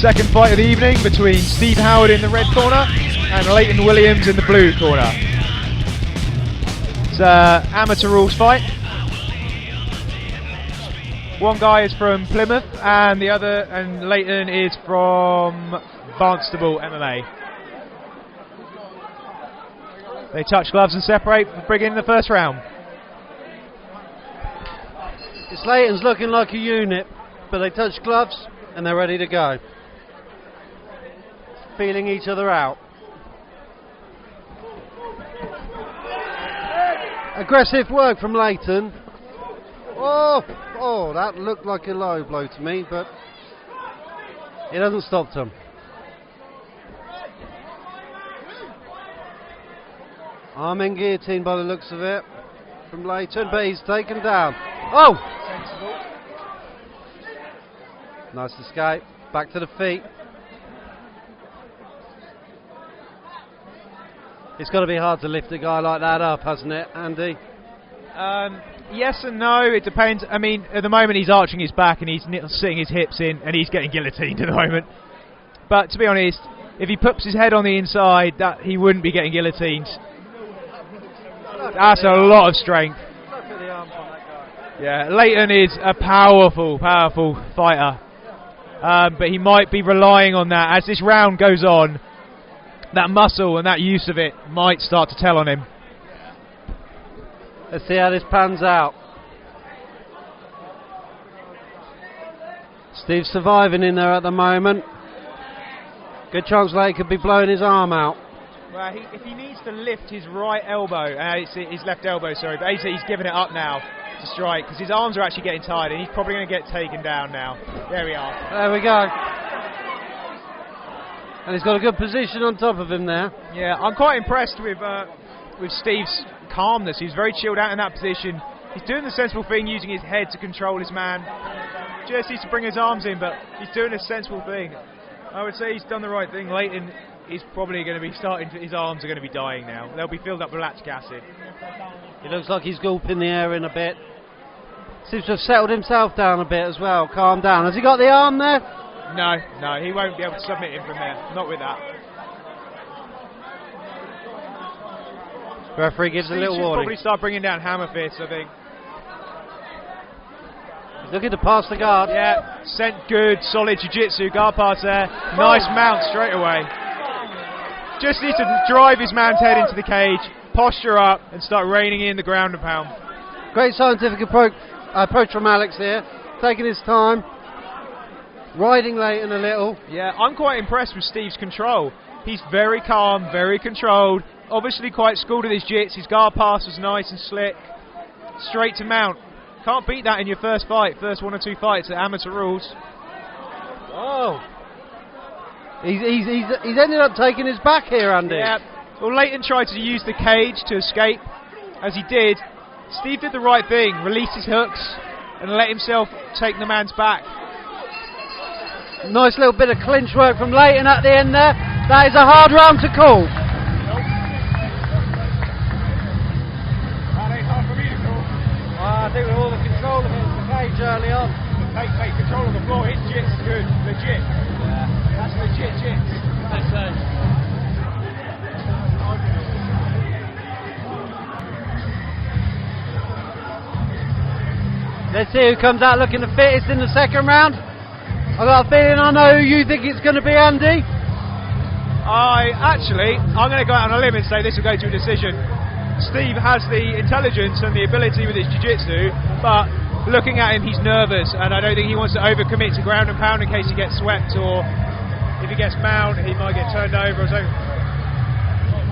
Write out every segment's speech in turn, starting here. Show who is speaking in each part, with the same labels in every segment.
Speaker 1: second fight of the evening between Steve Howard in the red corner and Leighton Williams in the blue corner. It's an amateur rules fight. One guy is from Plymouth and Leighton is from Barnstable MMA. They touch gloves and separate, bring in the first round.
Speaker 2: It's Leighton's looking like a unit, but they touch gloves and they're ready to go. Feeling each other out. Aggressive work from Leighton. Oh, that looked like a low blow to me, but it hasn't stopped him. Arm in guillotine by the looks of it from Leighton, but he's taken down. Oh! Nice escape. Back to the feet. It's got to be hard to lift a guy like that up, hasn't it, Andy?
Speaker 1: Yes and no, it depends. I mean, at the moment he's arching his back and he's sitting his hips in and he's getting guillotined at the moment. But to be honest, if he puts his head on the inside, that he wouldn't be getting guillotined. That's a lot of strength.
Speaker 2: Look at the arms on that guy.
Speaker 1: Yeah, Leighton is a powerful fighter. But he might be relying on that. As this round goes on, that muscle and that use of it might start to tell on him.
Speaker 2: Let's see how this pans out. Steve's surviving in there at the moment. Good chance Leighton could be blowing his arm out.
Speaker 1: Well, if he needs to lift his right elbow, his left elbow, sorry, but he's giving it up now to strike because his arms are actually getting tired and he's probably going to get taken down now. There we are.
Speaker 2: There we go. And he's got a good position on top of him there.
Speaker 1: Yeah, I'm quite impressed with Steve's calmness. He's very chilled out in that position. He's doing the sensible thing, using his head to control his man. Just needs to bring his arms in, but he's doing a sensible thing. I would say he's done the right thing. Leighton is probably going to be his arms are going to be dying now. They'll be filled up with lactic acid.
Speaker 2: He looks like he's gulping the air in a bit. Seems to have settled himself down a bit as well, calmed down. Has he got the arm there?
Speaker 1: No, he won't be able to submit him from there. Not with that.
Speaker 2: Referee gives a little
Speaker 1: should
Speaker 2: warning.
Speaker 1: Probably start bringing down hammer fists, I think.
Speaker 2: He's looking to pass the guard.
Speaker 1: Yeah, sent good, solid jiu-jitsu guard pass there. Nice mount straight away. Just needs to drive his man's head into the cage, posture up, and start reining in the ground and pound.
Speaker 2: Great scientific approach from Alex here, taking his time, riding Leighton a little.
Speaker 1: Yeah, I'm quite impressed with Steve's control. He's very calm, very controlled, obviously quite schooled at his jits. His guard pass was nice and slick, straight to mount. Can't beat that in your first fight, first one or two fights at amateur rules.
Speaker 2: Oh, he's ended up taking his back here, Andy.
Speaker 1: Yeah. Well, Leighton tried to use the cage to escape. As he did, Steve did the right thing, released his hooks and let himself take the man's back.
Speaker 2: Nice little bit of clinch work from Leighton at the end there. That is a hard round to call.
Speaker 1: That ain't hard for me to call.
Speaker 2: I think with all the control of it in the cage early on.
Speaker 1: Take control of the floor. His jits good, legit. Yeah. That's legit jits. That's
Speaker 2: Let's see who comes out looking the fittest in the second round. I've got a feeling I know who you think it's going to be, Andy.
Speaker 1: I'm going to go out on a limb and say this will go to a decision. Steve has the intelligence and the ability with his jiu-jitsu, but looking at him, he's nervous, and I don't think he wants to overcommit to ground and pound in case he gets swept, or if he gets mounted, he might get turned over or something.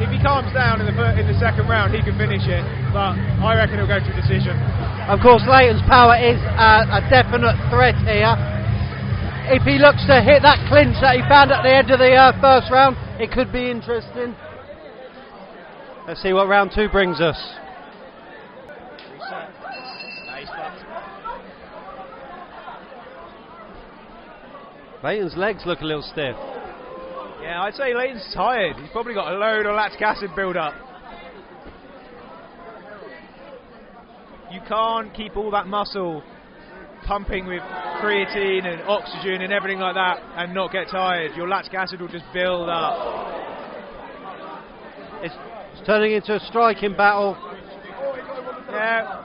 Speaker 1: If he calms down in the second round, he can finish it, but I reckon he'll go to a decision.
Speaker 2: Of course, Leighton's power is a definite threat here. If he looks to hit that clinch that he found at the end of the first round, it could be interesting. Let's see what round two brings us. Leighton's legs look a little stiff.
Speaker 1: Yeah, I'd say Leighton's tired. He's probably got a load of lactic acid build up. You can't keep all that muscle pumping with creatine and oxygen and everything like that and not get tired. Your lactic acid will just build up.
Speaker 2: It's turning into a striking battle.
Speaker 1: Yeah,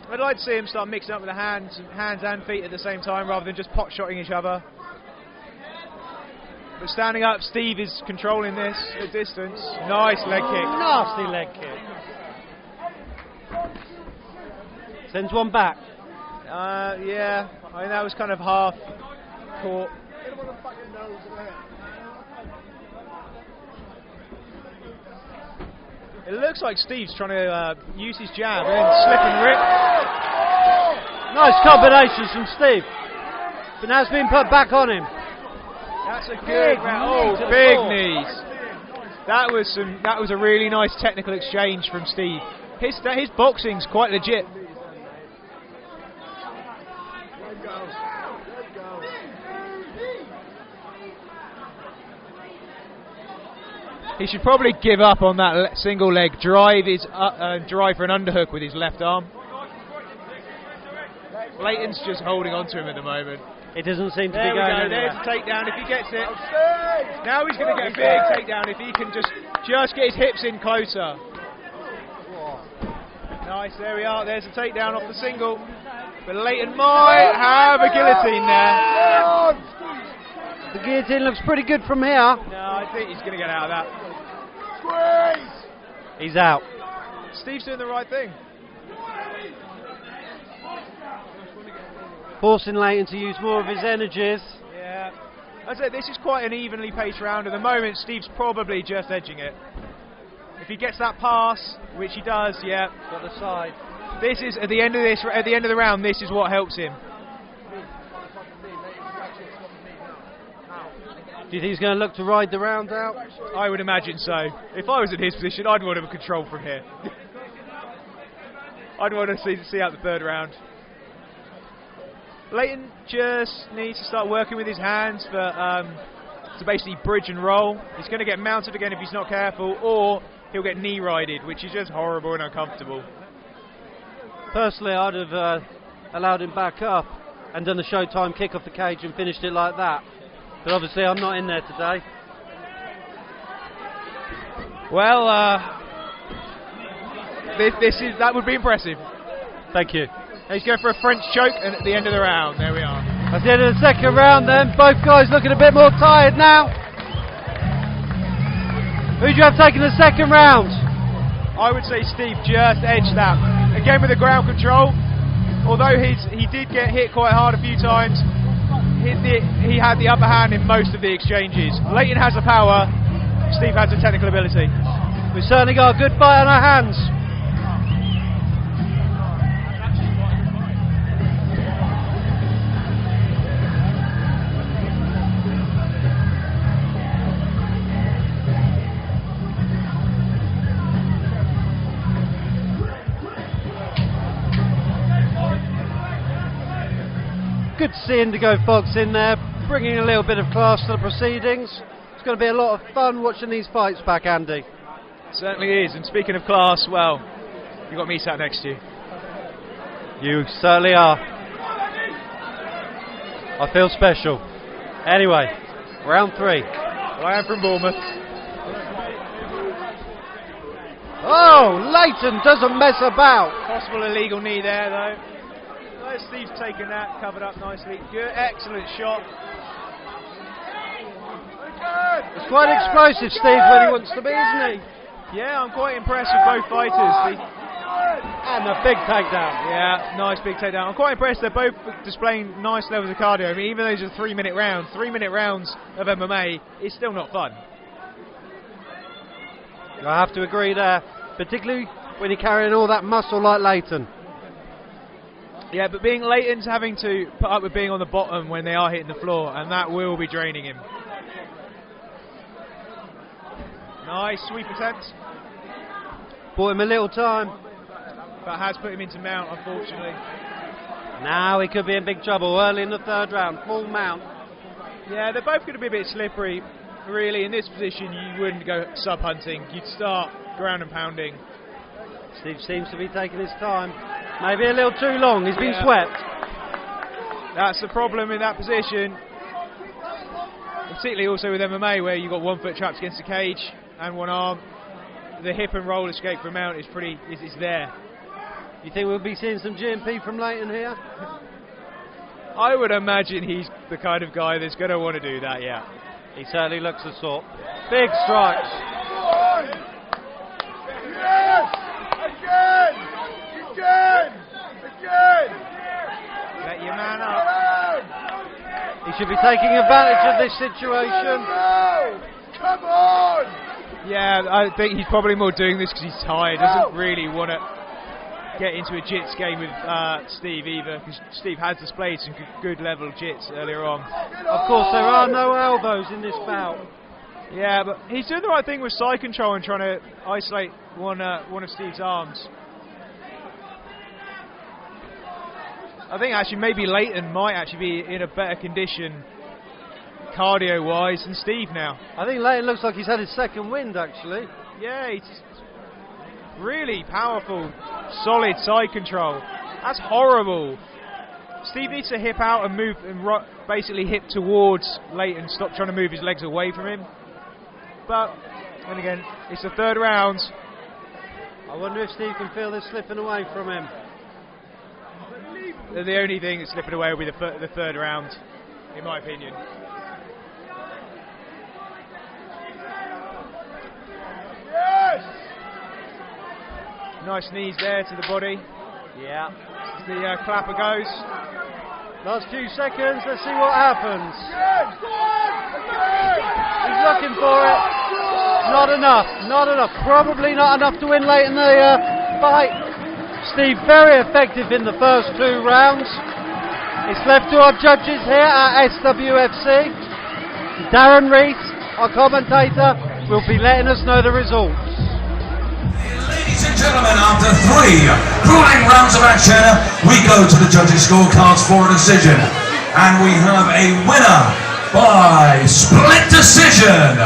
Speaker 1: I'd like to see him start mixing up with the hands and feet at the same time rather than just pot-shotting each other. But standing up, Steve is controlling this at distance. Nice leg kick.
Speaker 2: Nasty leg kick. Sends one back.
Speaker 1: Yeah, I think that was kind of half caught. It looks like Steve's trying to use his jab and then slip and rip.
Speaker 2: Nice combinations from Steve. But now it's been put back on him.
Speaker 1: That's a good round. Oh, big knees. That was a really nice technical exchange from Steve. His boxing's quite legit. He should probably give up on that single leg drive. Drive for an underhook with his left arm. Leighton's just holding on to him at the moment.
Speaker 2: It doesn't seem to
Speaker 1: There
Speaker 2: be going
Speaker 1: we go.
Speaker 2: anywhere.
Speaker 1: There's a takedown if he gets it. Now he's going to get a big takedown if he can just get his hips in closer. Nice, there we are. There's a takedown off the single. But Leighton might have a guillotine there.
Speaker 2: The guillotine looks pretty good from here.
Speaker 1: No, I think he's going to get out of that.
Speaker 2: He's out.
Speaker 1: Steve's doing the right thing.
Speaker 2: Forcing Leighton to use more of his energies.
Speaker 1: Yeah. As I said, this is quite an evenly paced round. At the moment, Steve's probably just edging it. If he gets that pass, which he does, yeah.
Speaker 2: Got the side.
Speaker 1: This is at the end of the round. This is what helps him.
Speaker 2: Do you think he's going to look to ride the round out?
Speaker 1: I would imagine so. If I was in his position, I'd want him control from here. I'd want to see out the third round. Leighton just needs to start working with his hands to basically bridge and roll. He's going to get mounted again if he's not careful, or he'll get knee rided, which is just horrible and uncomfortable.
Speaker 2: Personally, I'd have allowed him back up and done the Showtime kick off the cage and finished it like that. But obviously I'm not in there today.
Speaker 1: Well, that would be impressive.
Speaker 2: Thank you.
Speaker 1: He's going for a French choke, and at the end of the round, there we are.
Speaker 2: That's the end of the second round then. Both guys looking a bit more tired now. Who do you have taking the second round?
Speaker 1: I would say Steve just edged that. Again with the ground control. Although he did get hit quite hard a few times, he had the upper hand in most of the exchanges. Leighton has the power, Steve has the technical ability.
Speaker 2: We've certainly got a good fight on our hands. Good to see Indigo Fox in there, bringing a little bit of class to the proceedings. It's going to be a lot of fun watching these fights back, Andy.
Speaker 1: Certainly is, and speaking of class, well, you've got me sat next to you.
Speaker 2: You certainly are. I feel special. Anyway, round 3.
Speaker 1: Well, I am from Bournemouth.
Speaker 2: Oh, Leighton doesn't mess about.
Speaker 1: Possible illegal knee there, though. Steve's taken that, covered up nicely. Good, excellent shot.
Speaker 2: It's quite explosive, Steve, when he wants to be, isn't he?
Speaker 1: Yeah, I'm quite impressed with both fighters.
Speaker 2: And a big takedown.
Speaker 1: Yeah, nice big takedown. I'm quite impressed. They're both displaying nice levels of cardio. I mean, even though these are 3-minute rounds, 3-minute rounds of MMA is still not fun.
Speaker 2: I have to agree there, particularly when you're carrying all that muscle like Leighton.
Speaker 1: Yeah, but being Leighton's having to put up with being on the bottom when they are hitting the floor, and that will be draining him. Nice sweep attempt.
Speaker 2: Bought him a little time.
Speaker 1: But has put him into mount, unfortunately.
Speaker 2: Now he could be in big trouble early in the third round. Full mount.
Speaker 1: Yeah, they're both going to be a bit slippery. Really, in this position, you wouldn't go sub-hunting. You'd start ground and pounding.
Speaker 2: Steve seems to be taking his time. Maybe a little too long. He's been swept.
Speaker 1: That's the problem in that position. Particularly also with MMA, where you've got 1 foot trapped against the cage and 1 arm. The hip and roll escape from mount is there.
Speaker 2: You think we'll be seeing some GMP from Leighton here?
Speaker 1: I would imagine he's the kind of guy that's going to want to do that, yeah.
Speaker 2: He certainly looks the sort. Big strikes.
Speaker 3: Yes! Again!
Speaker 1: Let your man up.
Speaker 2: He should be taking advantage of this situation.
Speaker 3: Come on!
Speaker 1: Yeah, I think he's probably more doing this because he's tired. Doesn't really want to get into a jits game with Steve either, because Steve has displayed some good level jits earlier on.
Speaker 2: Of course, there are no elbows in this bout.
Speaker 1: Yeah, but he's doing the right thing with side control and trying to isolate one of Steve's arms. I think actually maybe Leighton might actually be in a better condition cardio-wise than Steve now.
Speaker 2: I think Leighton looks like he's had his second wind actually.
Speaker 1: Yeah, he's just really powerful, solid side control. That's horrible. Steve needs to hip out and move and basically hip towards Leighton, stop trying to move his legs away from him. But, then again, it's the 3rd round.
Speaker 2: I wonder if Steve can feel this slipping away from him.
Speaker 1: The only thing that's slipping away will be the 3rd round, in my opinion.
Speaker 3: Yes!
Speaker 1: Nice knees there to the body.
Speaker 2: Yeah.
Speaker 1: As the clapper goes.
Speaker 2: Last few seconds, let's see what happens. He's looking for it. Not enough. Probably not enough to win late in the fight. Steve very effective in the first 2 rounds. It's left to our judges here at SWFC. Darren Rees, our commentator, will be letting us know the results.
Speaker 4: Ladies and gentlemen, after 3 grueling rounds of action, we go to the judges' scorecards for a decision. And we have a winner by split decision.